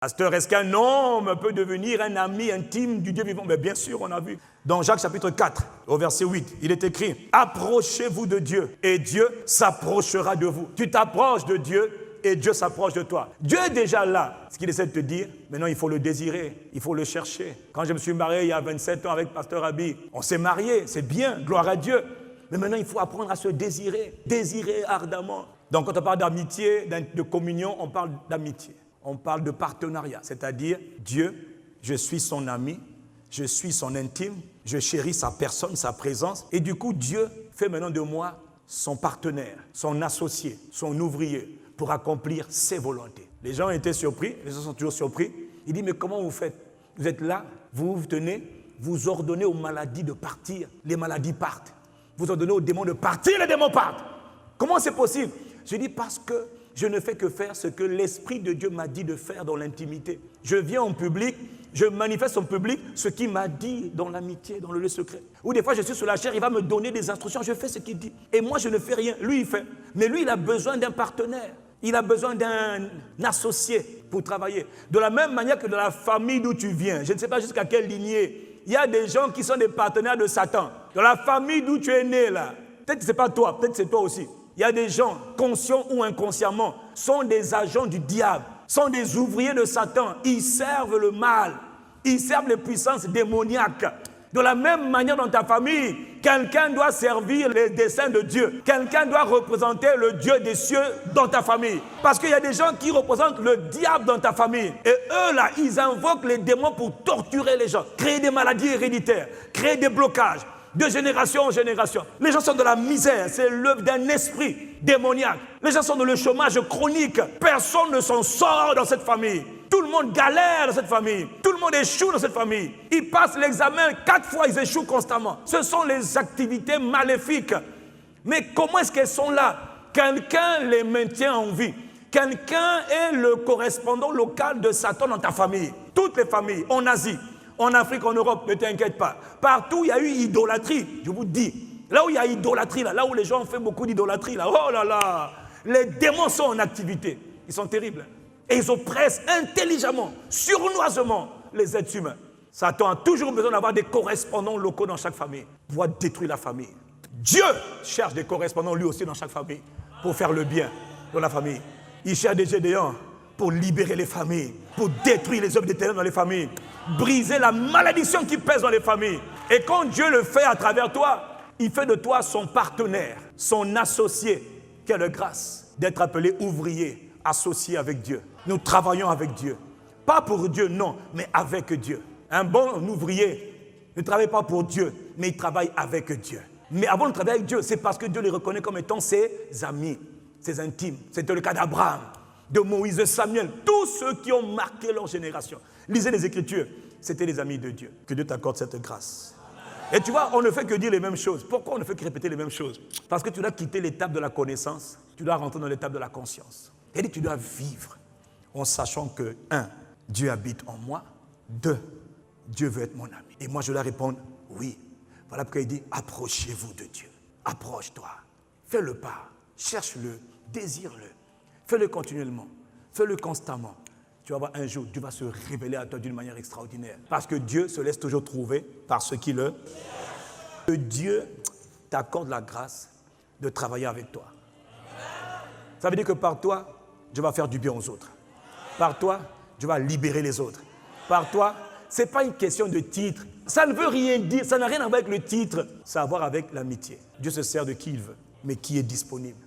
Pasteur, est-ce qu'un homme peut devenir un ami intime du Dieu vivant? Mais bien sûr, on a vu. Dans Jacques chapitre 4, au verset 8, il est écrit « Approchez-vous de Dieu et Dieu s'approchera de vous. » Tu t'approches de Dieu et Dieu s'approche de toi. Dieu est déjà là. Ce qu'il essaie de te dire, maintenant il faut le désirer, il faut le chercher. Quand je me suis marié il y a 27 ans avec Pasteur Abi, on s'est marié, c'est bien, gloire à Dieu. Mais maintenant il faut apprendre à se désirer ardemment. Donc quand on parle d'amitié, de communion, on parle d'amitié. On parle de partenariat, c'est-à-dire Dieu, je suis son ami, je suis son intime, je chéris sa personne, sa présence. Et du coup, Dieu fait maintenant de moi son partenaire, son associé, son ouvrier pour accomplir ses volontés. Les gens étaient surpris, les gens sont toujours surpris. Ils disent, mais comment vous faites? Vous êtes là, vous tenez, vous ordonnez aux maladies de partir, les maladies partent. Vous ordonnez aux démons de partir, les démons partent. Comment c'est possible? Je dis parce que je ne fais que faire ce que l'Esprit de Dieu m'a dit de faire dans l'intimité. Je viens en public, je manifeste en public ce qu'il m'a dit dans l'amitié, dans le lieu secret. Ou des fois, je suis sur la chair, il va me donner des instructions, je fais ce qu'il dit. Et moi, je ne fais rien, lui, il fait. Mais lui, il a besoin d'un partenaire. Il a besoin d'un associé pour travailler. De la même manière que dans la famille d'où tu viens, je ne sais pas jusqu'à quelle lignée, il y a des gens qui sont des partenaires de Satan. Dans la famille d'où tu es né, là, peut-être que ce n'est pas toi, peut-être que c'est toi aussi. Il y a des gens, conscients ou inconsciemment, sont des agents du diable, sont des ouvriers de Satan. Ils servent le mal, ils servent les puissances démoniaques. De la même manière dans ta famille, quelqu'un doit servir les desseins de Dieu. Quelqu'un doit représenter le Dieu des cieux dans ta famille. Parce qu'il y a des gens qui représentent le diable dans ta famille. Et eux là, ils invoquent les démons pour torturer les gens, créer des maladies héréditaires, créer des blocages. De génération en génération. Les gens sont dans la misère, c'est l'œuvre d'un esprit démoniaque. Les gens sont dans le chômage chronique. Personne ne s'en sort dans cette famille. Tout le monde galère dans cette famille. Tout le monde échoue dans cette famille. Ils passent l'examen 4 fois, ils échouent constamment. Ce sont les activités maléfiques. Mais comment est-ce qu'elles sont là? Quelqu'un les maintient en vie. Quelqu'un est le correspondant local de Satan dans ta famille. Toutes les familles, en Asie, en Afrique, en Europe, ne t'inquiète pas. Partout, il y a eu idolâtrie, je vous dis. Là où il y a idolâtrie, là où les gens ont fait beaucoup d'idolâtrie, là, oh là là, les démons sont en activité. Ils sont terribles. Et ils oppressent intelligemment, sournoisement les êtres humains. Satan a toujours besoin d'avoir des correspondants locaux dans chaque famille pour détruire la famille. Dieu cherche des correspondants lui aussi dans chaque famille pour faire le bien dans la famille. Il cherche des Gédéons pour libérer les familles, pour détruire les œuvres des ténèbres dans les familles, briser la malédiction qui pèse dans les familles. Et quand Dieu le fait à travers toi, il fait de toi son partenaire, son associé. Quelle grâce d'être appelé ouvrier, associé avec Dieu. Nous travaillons avec Dieu. Pas pour Dieu, non, mais avec Dieu. Un bon ouvrier ne travaille pas pour Dieu, mais il travaille avec Dieu. Mais avant de travailler avec Dieu, c'est parce que Dieu les reconnaît comme étant ses amis, ses intimes. C'était le cas d'Abraham, de Moïse, de Samuel, tous ceux qui ont marqué leur génération. Lisez les Écritures, c'était les amis de Dieu. Que Dieu t'accorde cette grâce. Et tu vois, on ne fait que dire les mêmes choses. Pourquoi on ne fait que répéter les mêmes choses? Parce que tu dois quitter l'étape de la connaissance, tu dois rentrer dans l'étape de la conscience. C'est-à-dire que tu dois vivre en sachant que, 1, Dieu habite en moi, 2, Dieu veut être mon ami. Et moi, je dois répondre, oui. Voilà pourquoi il dit, approchez-vous de Dieu. Approche-toi, fais le pas, cherche-le, désire-le. Fais-le continuellement, fais-le constamment. Tu vas voir un jour, Dieu va se révéler à toi d'une manière extraordinaire. Parce que Dieu se laisse toujours trouver par ceux qui le... Que Dieu t'accorde la grâce de travailler avec toi. Ça veut dire que par toi, Dieu va faire du bien aux autres. Par toi, Dieu va libérer les autres. Par toi, ce n'est pas une question de titre. Ça ne veut rien dire, ça n'a rien à voir avec le titre. Ça a à voir avec l'amitié. Dieu se sert de qui il veut, mais qui est disponible.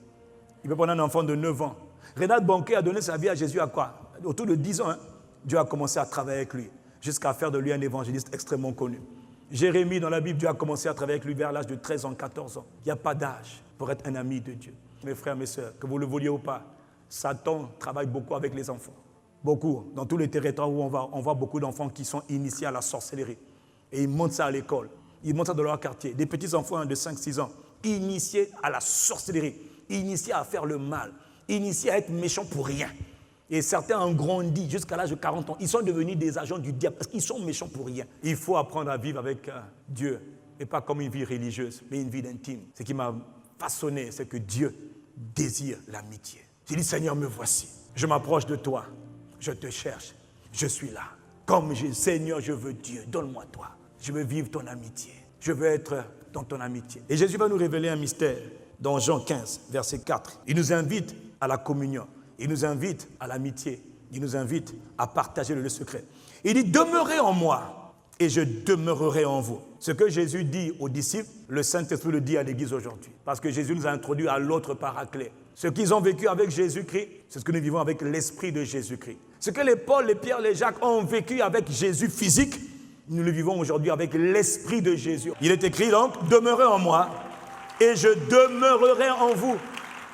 Il peut prendre un enfant de 9 ans. Renald Bonquet a donné sa vie à Jésus à quoi? Autour de 10 ans, hein? Dieu a commencé à travailler avec lui, jusqu'à faire de lui un évangéliste extrêmement connu. Jérémie, dans la Bible, Dieu a commencé à travailler avec lui vers l'âge de 13 ans, 14 ans. Il n'y a pas d'âge pour être un ami de Dieu. Mes frères, mes sœurs, que vous le vouliez ou pas, Satan travaille beaucoup avec les enfants. Beaucoup. Dans tous les territoires où on voit beaucoup d'enfants qui sont initiés à la sorcellerie. Et ils montent ça à l'école. Ils montent ça dans leur quartier. Des petits enfants de 5-6 ans, initiés à la sorcellerie, initiés à faire le mal, initiés à être méchants pour rien. Et certains ont grandi jusqu'à l'âge de 40 ans. Ils sont devenus des agents du diable parce qu'ils sont méchants pour rien. Il faut apprendre à vivre avec Dieu. Et pas comme une vie religieuse, mais une vie intime. Ce qui m'a façonné, c'est que Dieu désire l'amitié. J'ai dit, Seigneur, me voici. Je m'approche de toi. Je te cherche. je suis là. Comme Seigneur, je veux Dieu, donne-moi toi. Je veux vivre ton amitié. Je veux être dans ton amitié. Et Jésus va nous révéler un mystère dans Jean 15, verset 4. Il nous invite à la communion. Il nous invite à l'amitié. Il nous invite à partager le secret. Il dit, demeurez en moi et je demeurerai en vous. Ce que Jésus dit aux disciples, le Saint-Esprit le dit à l'Église aujourd'hui. Parce que Jésus nous a introduit à l'autre paraclet. Ce qu'ils ont vécu avec Jésus-Christ, c'est ce que nous vivons avec l'Esprit de Jésus-Christ. Ce que les Paul, les Pierre, les Jacques ont vécu avec Jésus physique, nous le vivons aujourd'hui avec l'Esprit de Jésus. Il est écrit donc, demeurez en moi et je demeurerai en vous.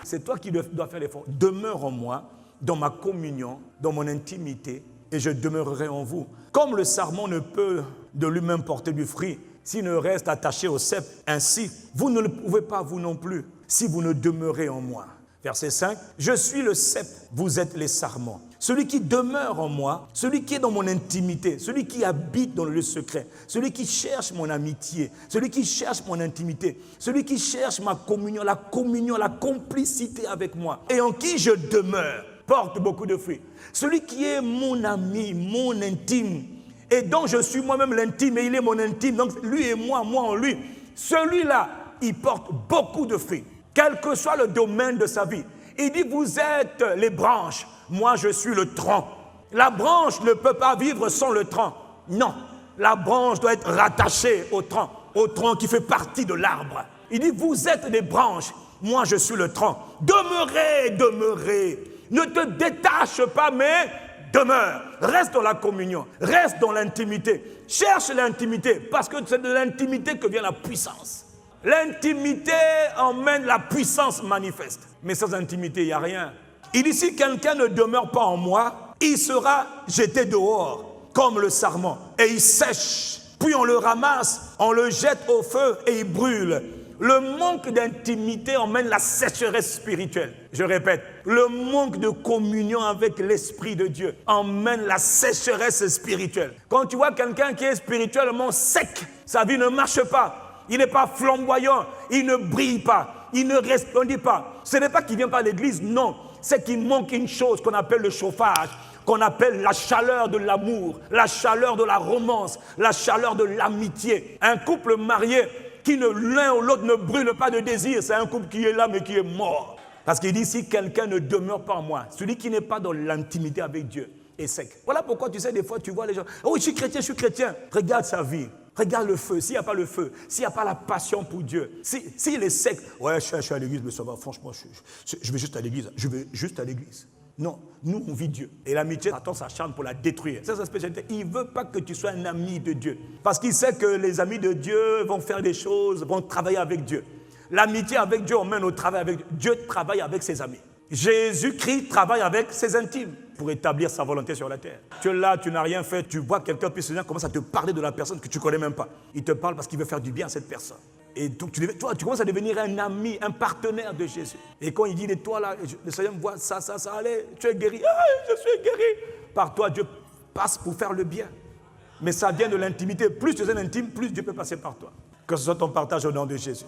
C'est toi qui dois faire l'effort. Demeure en moi, dans ma communion, dans mon intimité, et je demeurerai en vous. Comme le sarment ne peut de lui-même porter du fruit s'il ne reste attaché au cep, ainsi, vous ne le pouvez pas vous non plus, si vous ne demeurez en moi. Verset 5, je suis le cep, vous êtes les sarments. Celui qui demeure en moi, celui qui est dans mon intimité, celui qui habite dans le lieu secret, celui qui cherche mon amitié, celui qui cherche mon intimité, celui qui cherche ma communion, la complicité avec moi, et en qui je demeure, porte beaucoup de fruits. Celui qui est mon ami, mon intime, et dont je suis moi-même l'intime, et il est mon intime, donc lui et moi en lui, celui-là, il porte beaucoup de fruits. Quel que soit le domaine de sa vie. Il dit, vous êtes les branches, moi je suis le tronc. La branche ne peut pas vivre sans le tronc. Non, la branche doit être rattachée au tronc qui fait partie de l'arbre. Il dit, vous êtes les branches, moi je suis le tronc. Demeurez, demeurez. Ne te détache pas, mais demeure. Reste dans la communion, reste dans l'intimité. Cherche l'intimité, parce que c'est de l'intimité que vient la puissance. L'intimité emmène la puissance manifeste. Mais sans intimité, il n'y a rien. Il dit, si quelqu'un ne demeure pas en moi, il sera jeté dehors, comme le sarment, et il sèche. Puis on le ramasse, on le jette au feu et il brûle. Le manque d'intimité emmène la sécheresse spirituelle. Je répète, le manque de communion avec l'Esprit de Dieu emmène la sécheresse spirituelle. Quand tu vois quelqu'un qui est spirituellement sec, sa vie ne marche pas. Il n'est pas flamboyant, il ne brille pas, il ne resplendit pas. Ce n'est pas qu'il ne vient pas à l'église, non. C'est qu'il manque une chose qu'on appelle le chauffage, qu'on appelle la chaleur de l'amour, la chaleur de la romance, la chaleur de l'amitié. Un couple marié qui l'un ou l'autre ne brûle pas de désir, c'est un couple qui est là mais qui est mort. Parce qu'il dit, si quelqu'un ne demeure pas en moi, celui qui n'est pas dans l'intimité avec Dieu est sec. Voilà pourquoi tu sais, des fois tu vois les gens, oh je suis chrétien, regarde sa vie. Regarde le feu, s'il n'y a pas le feu, s'il n'y a pas la passion pour Dieu, s'il est sec, ouais, je suis à l'église, mais ça va, franchement, je vais juste à l'église, Non, nous, on vit Dieu. Et l'amitié, Satan s'acharne pour la détruire. C'est sa spécialité. Il ne veut pas que tu sois un ami de Dieu. Parce qu'il sait que les amis de Dieu vont faire des choses, vont travailler avec Dieu. L'amitié avec Dieu, on mène au travail avec Dieu. Dieu travaille avec ses amis. Jésus-Christ travaille avec ses intimes pour établir sa volonté sur la terre. Tu es là, tu n'as rien fait, tu vois quelqu'un, puis Seigneur commence à te parler de la personne que tu ne connais même pas. Il te parle parce qu'il veut faire du bien à cette personne. Et donc, tu commences à devenir un ami, un partenaire de Jésus. Et quand il dit, toi là, le Seigneur me voit, ça, allez, tu es guéri. Ah, je suis guéri. Par toi, Dieu passe pour faire le bien. Mais ça vient de l'intimité. Plus tu es intime, plus Dieu peut passer par toi. Que ce soit ton partage au nom de Jésus.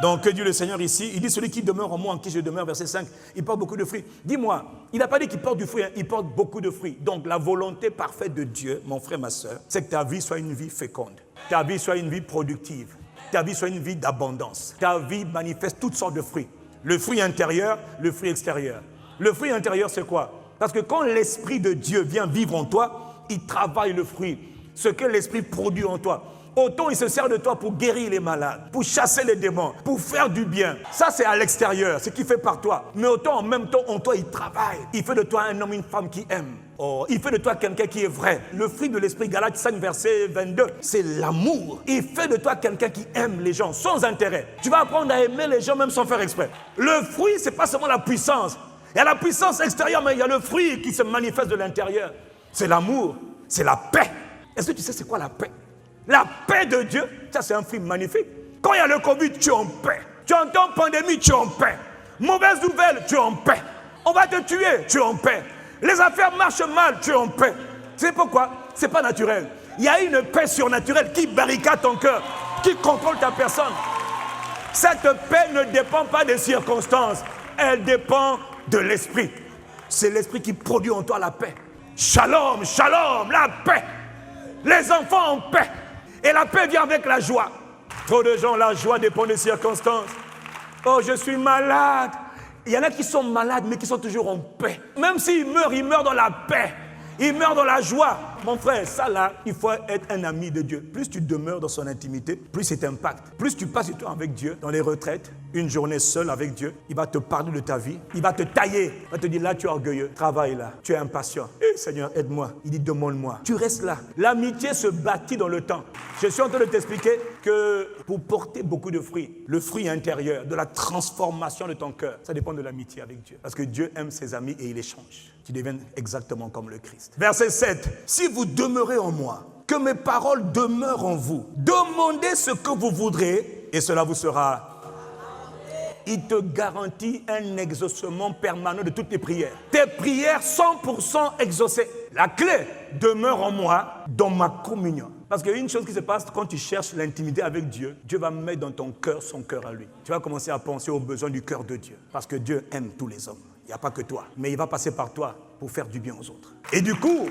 Donc, que dit le Seigneur ici? Il dit, celui qui demeure en moi, en qui je demeure, verset 5, il porte beaucoup de fruits. Dis-moi, il n'a pas dit qu'il porte du fruit, hein, il porte beaucoup de fruits. Donc, la volonté parfaite de Dieu, mon frère, ma soeur, c'est que ta vie soit une vie féconde. Ta vie soit une vie productive. Ta vie soit une vie d'abondance. Ta vie manifeste toutes sortes de fruits. Le fruit intérieur, le fruit extérieur. Le fruit intérieur, c'est quoi? Parce que quand l'Esprit de Dieu vient vivre en toi, il travaille le fruit. Ce que l'Esprit produit en toi. Autant il se sert de toi pour guérir les malades, pour chasser les démons, pour faire du bien. Ça, c'est à l'extérieur, ce qu'il fait par toi. Mais autant en même temps, en toi, il travaille. Il fait de toi un homme, une femme qui aime. Oh, il fait de toi quelqu'un qui est vrai. Le fruit de l'Esprit, Galates 5, verset 22, c'est l'amour. Il fait de toi quelqu'un qui aime les gens sans intérêt. Tu vas apprendre à aimer les gens même sans faire exprès. Le fruit, ce n'est pas seulement la puissance. Il y a la puissance extérieure, mais il y a le fruit qui se manifeste de l'intérieur. C'est l'amour, c'est la paix. Est-ce que tu sais c'est quoi la paix? La paix de Dieu, ça c'est un fruit magnifique. Quand il y a le Covid, tu es en paix. Tu entends pandémie, tu es en paix. Mauvaise nouvelle, tu es en paix. On va te tuer, tu es en paix. Les affaires marchent mal, tu es en paix. Tu sais pourquoi? C'est pas naturel. Il y a une paix surnaturelle qui barricade ton cœur, qui contrôle ta personne. Cette paix ne dépend pas des circonstances, elle dépend de l'esprit. C'est l'esprit qui produit en toi la paix. Shalom, shalom, la paix. Les enfants en paix. Et la paix vient avec la joie. Trop de gens, la joie dépend des circonstances. Oh, je suis malade. Il y en a qui sont malades, mais qui sont toujours en paix. Même s'ils meurent dans la paix. Ils meurent dans la joie. Mon frère, ça là, il faut être un ami de Dieu. Plus tu demeures dans son intimité, plus il t'impacte. Plus tu passes du temps avec Dieu, dans les retraites, une journée seule avec Dieu, il va te parler de ta vie, il va te tailler, il va te dire là tu es orgueilleux, travaille là, tu es impatient. Seigneur, aide-moi. Il dit demande-moi. Tu restes là. L'amitié se bâtit dans le temps. Je suis en train de t'expliquer que pour porter beaucoup de fruits, le fruit intérieur, de la transformation de ton cœur, ça dépend de l'amitié avec Dieu. Parce que Dieu aime ses amis et il les change. Tu deviens exactement comme le Christ. Verset 7. Si vous demeurez en moi, que mes paroles demeurent en vous, demandez ce que vous voudrez et cela vous sera. Il te garantit un exaucement permanent de toutes tes prières. Tes prières 100% exaucées. La clé demeure en moi, dans ma communion. Parce qu'il y a une chose qui se passe quand tu cherches l'intimité avec Dieu, Dieu va mettre dans ton cœur son cœur à lui. Tu vas commencer à penser aux besoins du cœur de Dieu. Parce que Dieu aime tous les hommes. Il n'y a pas que toi. Mais il va passer par toi pour faire du bien aux autres. Et du coup,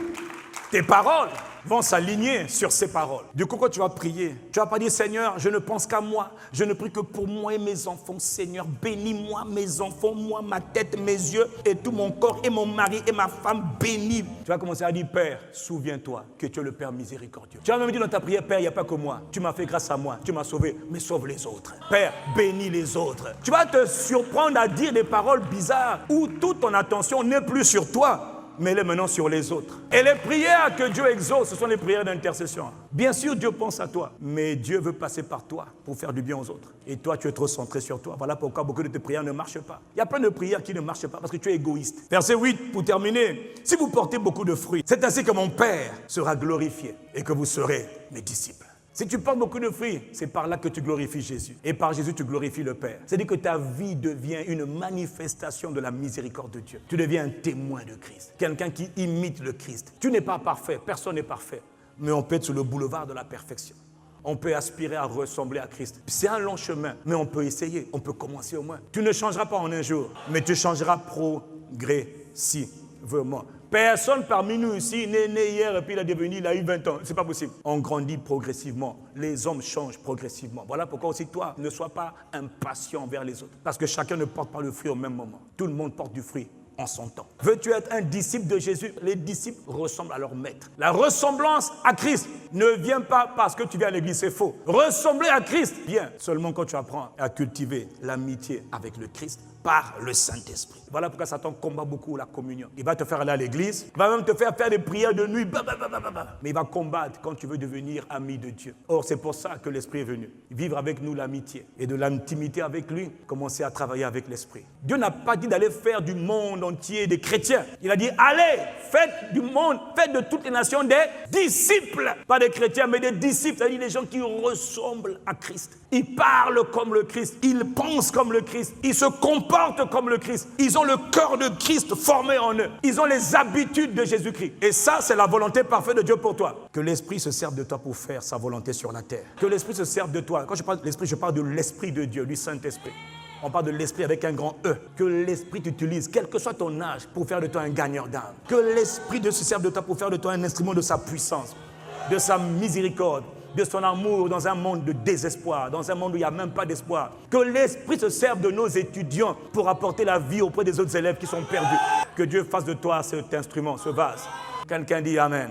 tes paroles vont s'aligner sur ses paroles. Du coup, quand tu vas prier, tu ne vas pas dire, Seigneur, je ne pense qu'à moi. Je ne prie que pour moi et mes enfants. Seigneur, bénis-moi, mes enfants, moi, ma tête, mes yeux et tout mon corps et mon mari et ma femme, bénis. Tu vas commencer à dire, Père, souviens-toi que tu es le Père miséricordieux. Tu vas même dire dans ta prière, Père, il n'y a pas que moi. Tu m'as fait grâce à moi. Tu m'as sauvé, mais sauve les autres. Père, bénis les autres. Tu vas te surprendre à dire des paroles bizarres où toute ton attention n'est plus sur toi, mais elle est maintenant sur les autres. Et les prières que Dieu exauce, ce sont les prières d'intercession. Bien sûr, Dieu pense à toi, mais Dieu veut passer par toi pour faire du bien aux autres. Et toi, tu es trop centré sur toi. Voilà pourquoi beaucoup de tes prières ne marchent pas. Il y a plein de prières qui ne marchent pas parce que tu es égoïste. Verset 8, pour terminer. Si vous portez beaucoup de fruits, c'est ainsi que mon Père sera glorifié et que vous serez mes disciples. Si tu portes beaucoup de fruits, c'est par là que tu glorifies Jésus. Et par Jésus, tu glorifies le Père. C'est-à-dire que ta vie devient une manifestation de la miséricorde de Dieu. Tu deviens un témoin de Christ. Quelqu'un qui imite le Christ. Tu n'es pas parfait, personne n'est parfait. Mais on peut être sur le boulevard de la perfection. On peut aspirer à ressembler à Christ. C'est un long chemin, mais on peut essayer. On peut commencer au moins. Tu ne changeras pas en un jour, mais tu changeras progressivement. Personne parmi nous ici n'est né hier et puis il a eu 20 ans. C'est pas possible. On grandit progressivement. Les hommes changent progressivement. Voilà pourquoi aussi toi, ne sois pas impatient envers les autres. Parce que chacun ne porte pas le fruit au même moment. Tout le monde porte du fruit en son temps. Veux-tu être un disciple de Jésus? Les disciples ressemblent à leur maître. La ressemblance à Christ ne vient pas parce que tu viens à l'église, c'est faux. Ressembler à Christ vient seulement quand tu apprends à cultiver l'amitié avec le Christ par le Saint-Esprit. Voilà pourquoi Satan combat beaucoup la communion. Il va te faire aller à l'église, il va même te faire des prières de nuit, mais il va combattre quand tu veux devenir ami de Dieu. Or, c'est pour ça que l'Esprit est venu. Vivre avec nous l'amitié et de l'intimité avec lui, commencer à travailler avec l'Esprit. Dieu n'a pas dit d'aller faire du monde entier des chrétiens. Il a dit, allez, faites du monde, faites de toutes les nations des disciples. Pas des chrétiens, mais des disciples, c'est-à-dire des gens qui ressemblent à Christ. Ils parlent comme le Christ, ils pensent comme le Christ, ils se comportent comme le Christ. Ils ont le cœur de Christ formé en eux. Ils ont les habitudes de Jésus-Christ. Et ça, c'est la volonté parfaite de Dieu pour toi. Que l'Esprit se serve de toi pour faire sa volonté sur la terre. Que l'Esprit se serve de toi. Quand je parle de l'Esprit, je parle de l'Esprit de Dieu, du Saint-Esprit. On parle de l'Esprit avec un grand E. Que l'Esprit t'utilise, quel que soit ton âge, pour faire de toi un gagneur d'âme. Que l'Esprit se serve de toi pour faire de toi un instrument de sa puissance, de sa miséricorde, de son amour dans un monde de désespoir, dans un monde où il n'y a même pas d'espoir. Que l'Esprit se serve de nos étudiants pour apporter la vie auprès des autres élèves qui sont perdus. Que Dieu fasse de toi cet instrument, ce vase. Quelqu'un dit Amen.